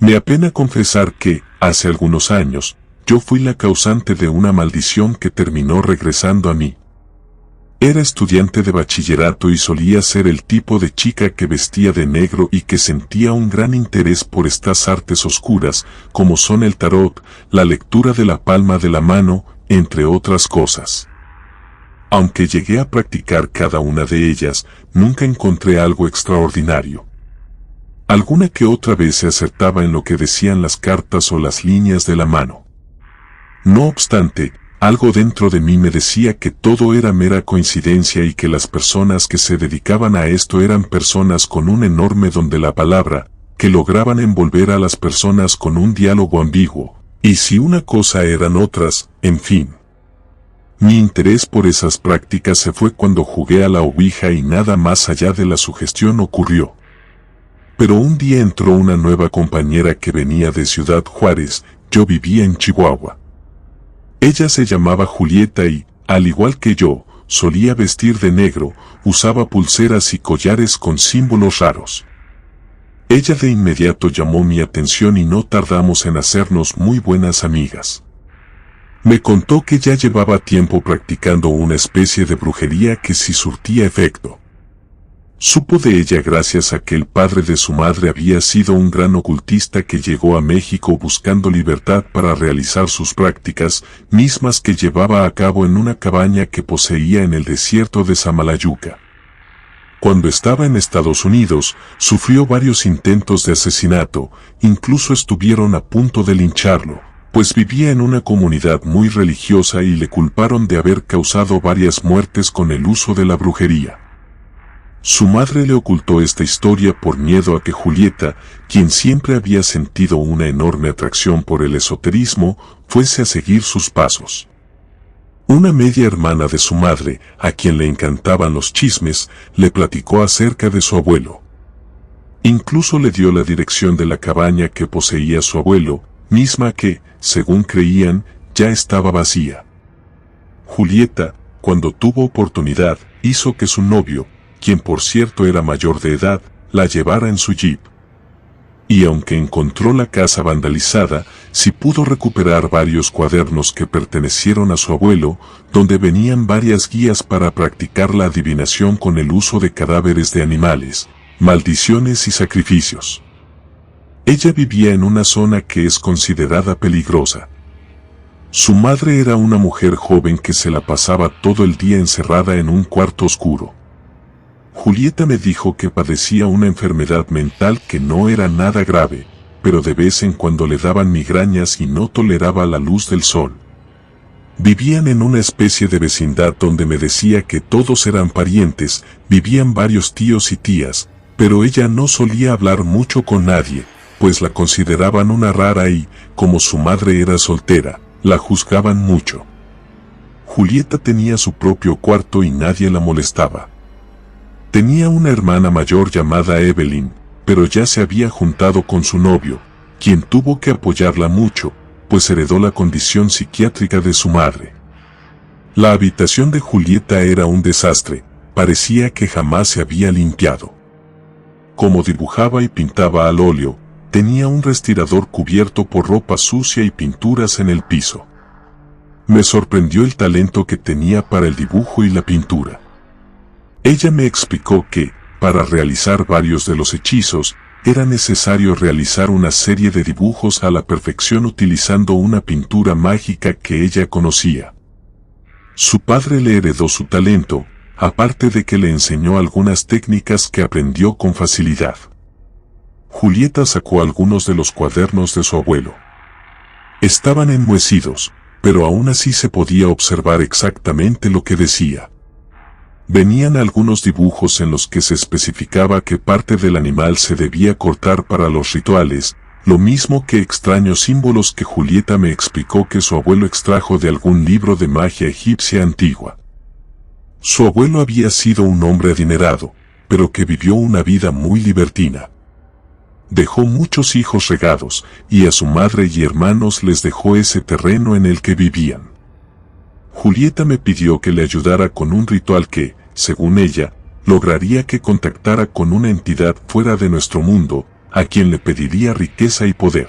Me apena confesar que, hace algunos años, yo fui la causante de una maldición que terminó regresando a mí. Era estudiante de bachillerato y solía ser el tipo de chica que vestía de negro y que sentía un gran interés por estas artes oscuras, como son el tarot, la lectura de la palma de la mano, entre otras cosas. Aunque llegué a practicar cada una de ellas, nunca encontré algo extraordinario. Alguna que otra vez se acertaba en lo que decían las cartas o las líneas de la mano. No obstante, algo dentro de mí me decía que todo era mera coincidencia y que las personas que se dedicaban a esto eran personas con un enorme don de la palabra, que lograban envolver a las personas con un diálogo ambiguo, y si una cosa eran otras, en fin. Mi interés por esas prácticas se fue cuando jugué a la ouija y nada más allá de la sugestión ocurrió. Pero un día entró una nueva compañera que venía de Ciudad Juárez, yo vivía en Chihuahua. Ella se llamaba Julieta y, al igual que yo, solía vestir de negro, usaba pulseras y collares con símbolos raros. Ella de inmediato llamó mi atención y no tardamos en hacernos muy buenas amigas. Me contó que ya llevaba tiempo practicando una especie de brujería que sí surtía efecto. Supo de ella gracias a que el padre de su madre había sido un gran ocultista que llegó a México buscando libertad para realizar sus prácticas, mismas que llevaba a cabo en una cabaña que poseía en el desierto de Samalayuca. Cuando estaba en Estados Unidos, sufrió varios intentos de asesinato, incluso estuvieron a punto de lincharlo, pues vivía en una comunidad muy religiosa y le culparon de haber causado varias muertes con el uso de la brujería. Su madre le ocultó esta historia por miedo a que Julieta, quien siempre había sentido una enorme atracción por el esoterismo, fuese a seguir sus pasos. Una media hermana de su madre, a quien le encantaban los chismes, le platicó acerca de su abuelo. Incluso le dio la dirección de la cabaña que poseía su abuelo, misma que, según creían, ya estaba vacía. Julieta, cuando tuvo oportunidad, hizo que su novio, quien por cierto era mayor de edad, la llevara en su jeep. Y aunque encontró la casa vandalizada, sí pudo recuperar varios cuadernos que pertenecieron a su abuelo, donde venían varias guías para practicar la adivinación con el uso de cadáveres de animales, maldiciones y sacrificios. Ella vivía en una zona que es considerada peligrosa. Su madre era una mujer joven que se la pasaba todo el día encerrada en un cuarto oscuro. Julieta me dijo que padecía una enfermedad mental que no era nada grave, pero de vez en cuando le daban migrañas y no toleraba la luz del sol. Vivían en una especie de vecindad donde me decía que todos eran parientes, vivían varios tíos y tías, pero ella no solía hablar mucho con nadie, pues la consideraban una rara y, como su madre era soltera, la juzgaban mucho. Julieta tenía su propio cuarto y nadie la molestaba. Tenía una hermana mayor llamada Evelyn, pero ya se había juntado con su novio, quien tuvo que apoyarla mucho, pues heredó la condición psiquiátrica de su madre. La habitación de Julieta era un desastre, parecía que jamás se había limpiado. Como dibujaba y pintaba al óleo, tenía un respirador cubierto por ropa sucia y pinturas en el piso. Me sorprendió el talento que tenía para el dibujo y la pintura. Ella me explicó que, para realizar varios de los hechizos, era necesario realizar una serie de dibujos a la perfección utilizando una pintura mágica que ella conocía. Su padre le heredó su talento, aparte de que le enseñó algunas técnicas que aprendió con facilidad. Julieta sacó algunos de los cuadernos de su abuelo. Estaban enmohecidos, pero aún así se podía observar exactamente lo que decía. Venían algunos dibujos en los que se especificaba qué parte del animal se debía cortar para los rituales, lo mismo que extraños símbolos que Julieta me explicó que su abuelo extrajo de algún libro de magia egipcia antigua. Su abuelo había sido un hombre adinerado, pero que vivió una vida muy libertina. Dejó muchos hijos regados, y a su madre y hermanos les dejó ese terreno en el que vivían. Julieta me pidió que le ayudara con un ritual que, según ella, lograría que contactara con una entidad fuera de nuestro mundo, a quien le pediría riqueza y poder.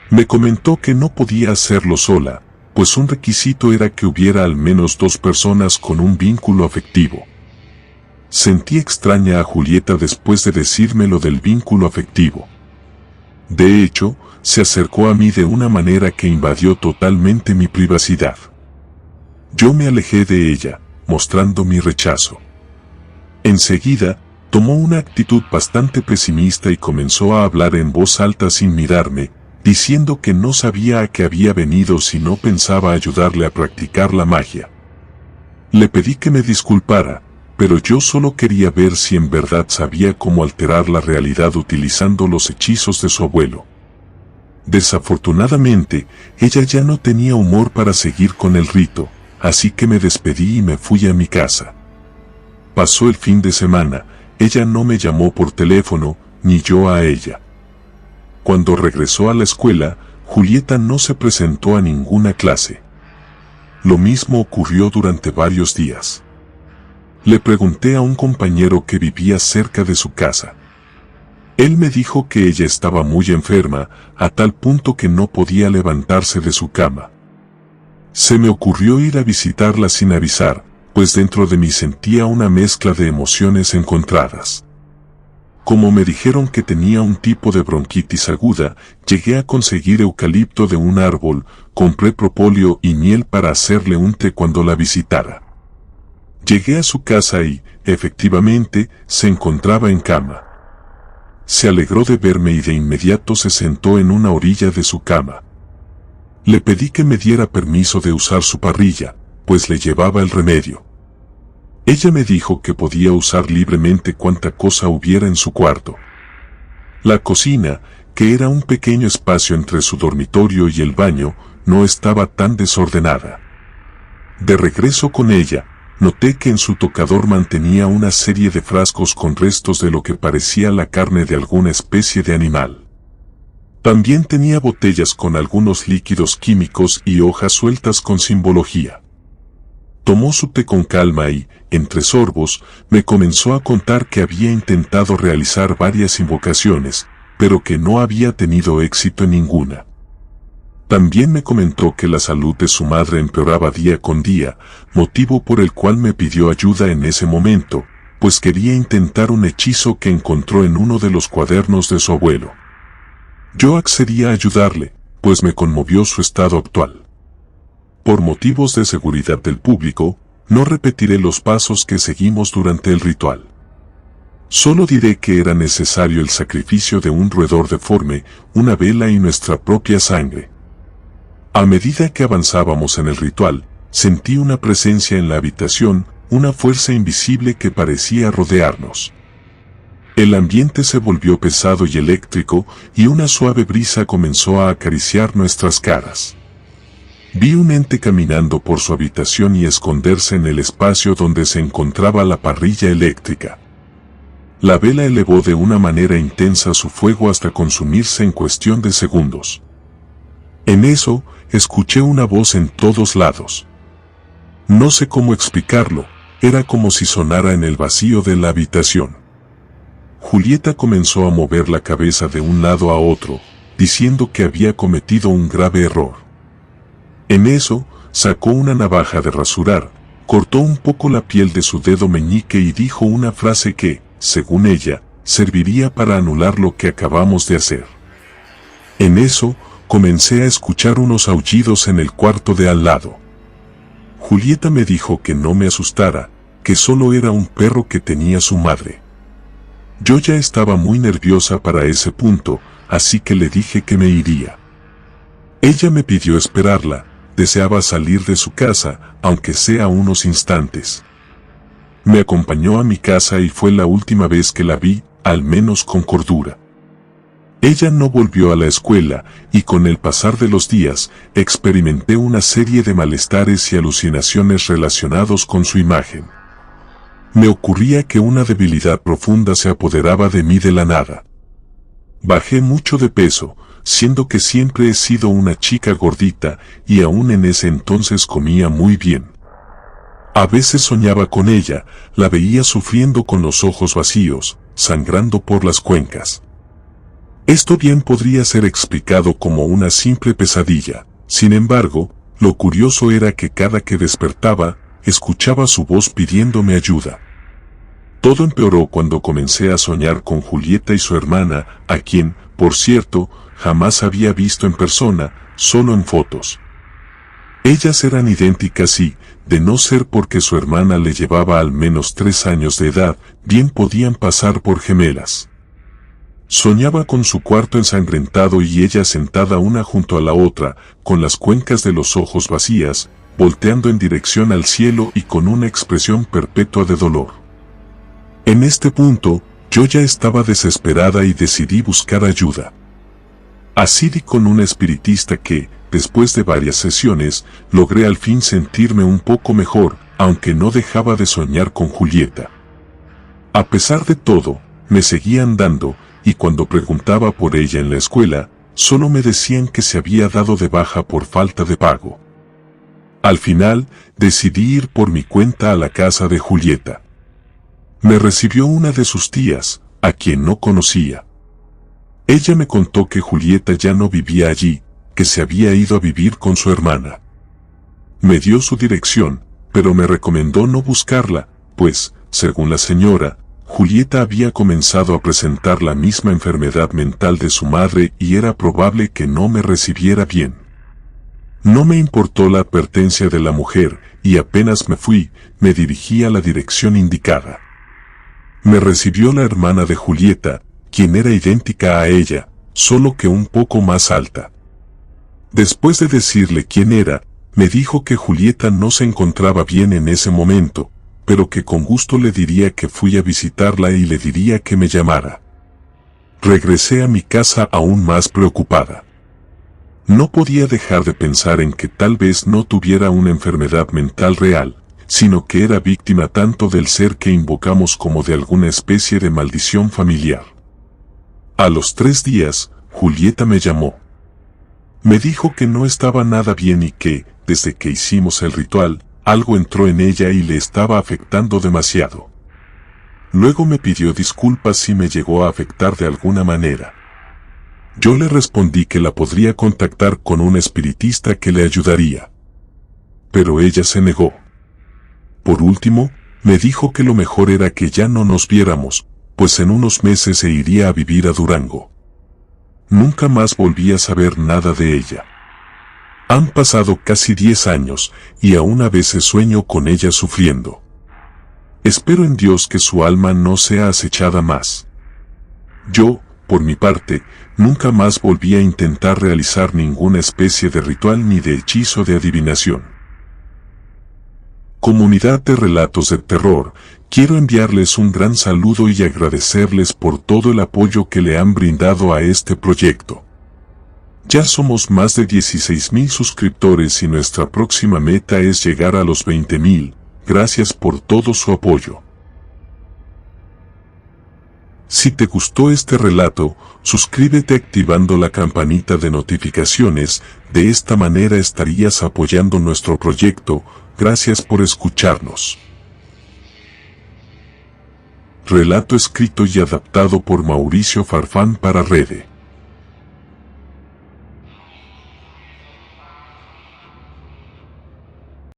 Me comentó que no podía hacerlo sola, pues un requisito era que hubiera al menos 2 personas con un vínculo afectivo. Sentí extraña a Julieta después de decirme lo del vínculo afectivo. De hecho, se acercó a mí de una manera que invadió totalmente mi privacidad. Yo me alejé de ella, mostrando mi rechazo. Enseguida, tomó una actitud bastante pesimista y comenzó a hablar en voz alta sin mirarme, diciendo que no sabía a qué había venido si no pensaba ayudarle a practicar la magia. Le pedí que me disculpara, pero yo solo quería ver si en verdad sabía cómo alterar la realidad utilizando los hechizos de su abuelo. Desafortunadamente, ella ya no tenía humor para seguir con el rito, así que me despedí y me fui a mi casa. Pasó el fin de semana, ella no me llamó por teléfono, ni yo a ella. Cuando regresó a la escuela, Julieta no se presentó a ninguna clase. Lo mismo ocurrió durante varios días. Le pregunté a un compañero que vivía cerca de su casa. Él me dijo que ella estaba muy enferma, a tal punto que no podía levantarse de su cama. Se me ocurrió ir a visitarla sin avisar, pues dentro de mí sentía una mezcla de emociones encontradas. Como me dijeron que tenía un tipo de bronquitis aguda, llegué a conseguir eucalipto de un árbol, compré propóleo y miel para hacerle un té cuando la visitara. Llegué a su casa y, efectivamente, se encontraba en cama. Se alegró de verme y de inmediato se sentó en una orilla de su cama. Le pedí que me diera permiso de usar su parrilla, pues le llevaba el remedio. Ella me dijo que podía usar libremente cuanta cosa hubiera en su cuarto. La cocina, que era un pequeño espacio entre su dormitorio y el baño, no estaba tan desordenada. De regreso con ella, noté que en su tocador mantenía una serie de frascos con restos de lo que parecía la carne de alguna especie de animal. También tenía botellas con algunos líquidos químicos y hojas sueltas con simbología. Tomó su té con calma y, entre sorbos, me comenzó a contar que había intentado realizar varias invocaciones, pero que no había tenido éxito en ninguna. También me comentó que la salud de su madre empeoraba día con día, motivo por el cual me pidió ayuda en ese momento, pues quería intentar un hechizo que encontró en uno de los cuadernos de su abuelo. Yo accedí a ayudarle, pues me conmovió su estado actual. Por motivos de seguridad del público, no repetiré los pasos que seguimos durante el ritual. Solo diré que era necesario el sacrificio de un roedor deforme, una vela y nuestra propia sangre. A medida que avanzábamos en el ritual, sentí una presencia en la habitación, una fuerza invisible que parecía rodearnos. El ambiente se volvió pesado y eléctrico, y una suave brisa comenzó a acariciar nuestras caras. Vi un ente caminando por su habitación y esconderse en el espacio donde se encontraba la parrilla eléctrica. La vela elevó de una manera intensa su fuego hasta consumirse en cuestión de segundos. En eso, escuché una voz en todos lados. No sé cómo explicarlo, era como si sonara en el vacío de la habitación. Julieta comenzó a mover la cabeza de un lado a otro, diciendo que había cometido un grave error. En eso, sacó una navaja de rasurar, cortó un poco la piel de su dedo meñique y dijo una frase que, según ella, serviría para anular lo que acabamos de hacer. En eso, comencé a escuchar unos aullidos en el cuarto de al lado. Julieta me dijo que no me asustara, que solo era un perro que tenía su madre. Yo ya estaba muy nerviosa para ese punto, así que le dije que me iría. Ella me pidió esperarla. Deseaba salir de su casa, aunque sea unos instantes. Me acompañó a mi casa y fue la última vez que la vi, al menos con cordura. Ella no volvió a la escuela, y con el pasar de los días, experimenté una serie de malestares y alucinaciones relacionados con su imagen. Me ocurría que una debilidad profunda se apoderaba de mí de la nada. Bajé mucho de peso, siendo que siempre he sido una chica gordita, y aún en ese entonces comía muy bien. A veces soñaba con ella, la veía sufriendo con los ojos vacíos, sangrando por las cuencas. Esto bien podría ser explicado como una simple pesadilla. Sin embargo, lo curioso era que cada que despertaba, escuchaba su voz pidiéndome ayuda. Todo empeoró cuando comencé a soñar con Julieta y su hermana, a quien, por cierto, jamás había visto en persona, solo en fotos. Ellas eran idénticas y, de no ser porque su hermana le llevaba al menos 3 años de edad, bien podían pasar por gemelas. Soñaba con su cuarto ensangrentado y ella sentada una junto a la otra, con las cuencas de los ojos vacías, volteando en dirección al cielo y con una expresión perpetua de dolor. En este punto, yo ya estaba desesperada y decidí buscar ayuda. Así di con un espiritista que, después de varias sesiones, logré al fin sentirme un poco mejor, aunque no dejaba de soñar con Julieta. A pesar de todo, me seguían dando, y cuando preguntaba por ella en la escuela, solo me decían que se había dado de baja por falta de pago. Al final, decidí ir por mi cuenta a la casa de Julieta. Me recibió una de sus tías, a quien no conocía. Ella me contó que Julieta ya no vivía allí, que se había ido a vivir con su hermana. Me dio su dirección, pero me recomendó no buscarla, pues, según la señora, Julieta había comenzado a presentar la misma enfermedad mental de su madre y era probable que no me recibiera bien. No me importó la advertencia de la mujer, y apenas me fui, me dirigí a la dirección indicada. Me recibió la hermana de Julieta, quien era idéntica a ella, solo que un poco más alta. Después de decirle quién era, me dijo que Julieta no se encontraba bien en ese momento, pero que con gusto le diría que fui a visitarla y le diría que me llamara. Regresé a mi casa aún más preocupada. No podía dejar de pensar en que tal vez no tuviera una enfermedad mental real, sino que era víctima tanto del ser que invocamos como de alguna especie de maldición familiar. A los 3 días, Julieta me llamó. Me dijo que no estaba nada bien y que, desde que hicimos el ritual, algo entró en ella y le estaba afectando demasiado. Luego me pidió disculpas si me llegó a afectar de alguna manera. Yo le respondí que la podría contactar con un espiritista que le ayudaría. Pero ella se negó. Por último, me dijo que lo mejor era que ya no nos viéramos, pues en unos meses se iría a vivir a Durango. Nunca más volví a saber nada de ella. Han pasado casi 10 años, y aún a veces sueño con ella sufriendo. Espero en Dios que su alma no sea acechada más. Yo, por mi parte, nunca más volví a intentar realizar ninguna especie de ritual ni de hechizo de adivinación. Comunidad de Relatos de Terror, quiero enviarles un gran saludo y agradecerles por todo el apoyo que le han brindado a este proyecto. Ya somos más de 16,000 suscriptores y nuestra próxima meta es llegar a los 20,000, gracias por todo su apoyo. Si te gustó este relato, suscríbete activando la campanita de notificaciones, de esta manera estarías apoyando nuestro proyecto. Gracias por escucharnos. Relato escrito y adaptado por Mauricio Farfán para Rede.